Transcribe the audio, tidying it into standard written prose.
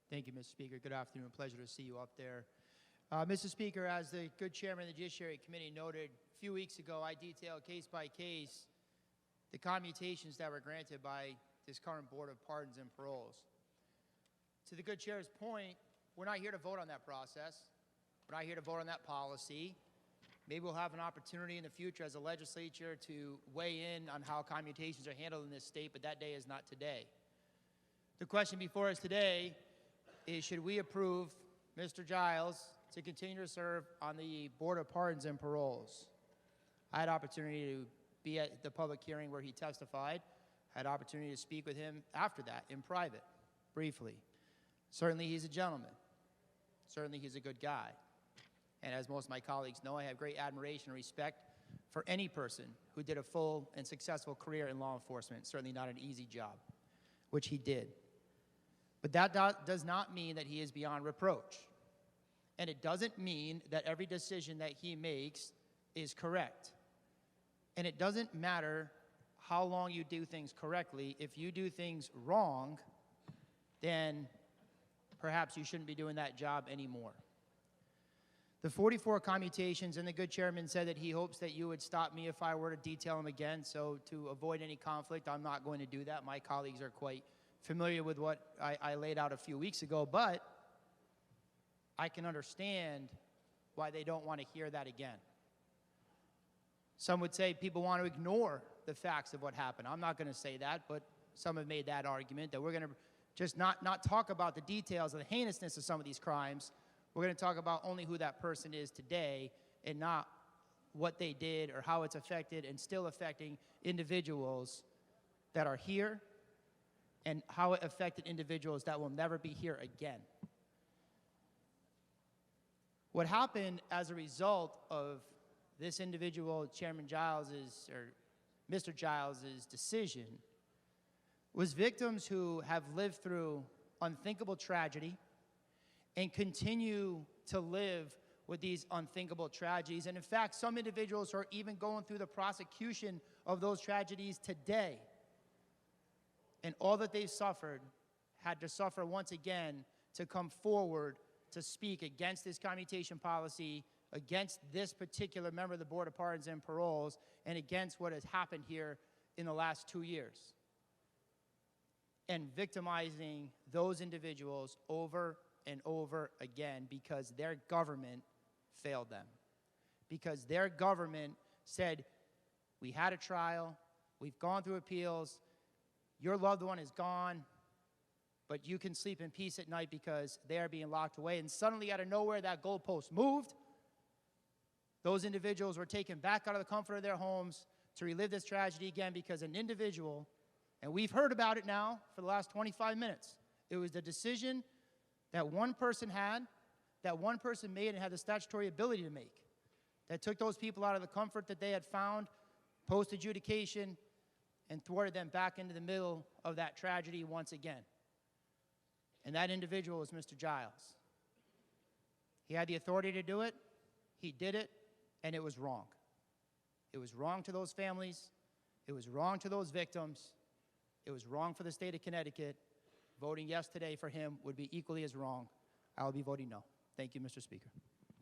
Thank you, Mr. Speaker. Good afternoon. Pleasure to see you up there. Mr. Speaker, as the good chairman of the Judiciary Committee noted, a few weeks ago I detailed case by case the commutations that were granted by this current Board of Pardons and Paroles. To the good chair's point, we're not here to vote on that process. We're not here to vote on that policy. Maybe we'll have an opportunity in the future as a legislature to weigh in on how commutations are handled in this state, but that day is not today. The question before us today is, should we approve Mr. Giles to continue to serve on the Board of Pardons and Paroles? I had opportunity to be at the public hearing where he testified. I had opportunity to speak with him after that in private, briefly. Certainly he's a gentleman. Certainly he's a good guy. And as most of my colleagues know, I have great admiration and respect for any person who did a full and successful career in law enforcement. Certainly not an easy job, which he did. But that does not mean that he is beyond reproach. And it doesn't mean that every decision that he makes is correct. And it doesn't matter how long you do things correctly. If you do things wrong, then perhaps you shouldn't be doing that job anymore. The 44 commutations, and the good chairman said that he hopes that you would stop me if I were to detail them again. So to avoid any conflict, I'm not going to do that. My colleagues are quite familiar with what I laid out a few weeks ago, but I can understand why they don't want to hear that again. Some would say people want to ignore the facts of what happened. I'm not going to say that, but some have made that argument, that we're going to just not talk about the details of the heinousness of some of these crimes. We're going to talk about only who that person is today and not what they did or how it's affected and still affecting individuals that are here and how it affected individuals that will never be here again. What happened as a result of this individual, Chairman Giles's, or Mr. Giles's decision, was victims who have lived through unthinkable tragedy and continue to live with these unthinkable tragedies. And in fact, some individuals are even going through the prosecution of those tragedies today. And all that they've suffered had to suffer once again to come forward to speak against this commutation policy, against this particular member of the Board of Pardons and Paroles, and against what has happened here in the last 2 years. And victimizing those individuals over and over again because their government failed them. Because their government said, we had a trial, we've gone through appeals, your loved one is gone, but you can sleep in peace at night because they are being locked away. And suddenly, out of nowhere, that goalpost moved. Those individuals were taken back out of the comfort of their homes to relive this tragedy again because an individual, and we've heard about it now for the last 25 minutes, it was the decision that one person had, that one person made and had the statutory ability to make, that took those people out of the comfort that they had found post-adjudication and thwarted them back into the middle of that tragedy once again. And that individual was Mr. Giles. He had the authority to do it, he did it, and it was wrong. It was wrong to those families, it was wrong to those victims, it was wrong for the state of Connecticut. Voting yes today for him would be equally as wrong. I will be voting no. Thank you, Mr. Speaker.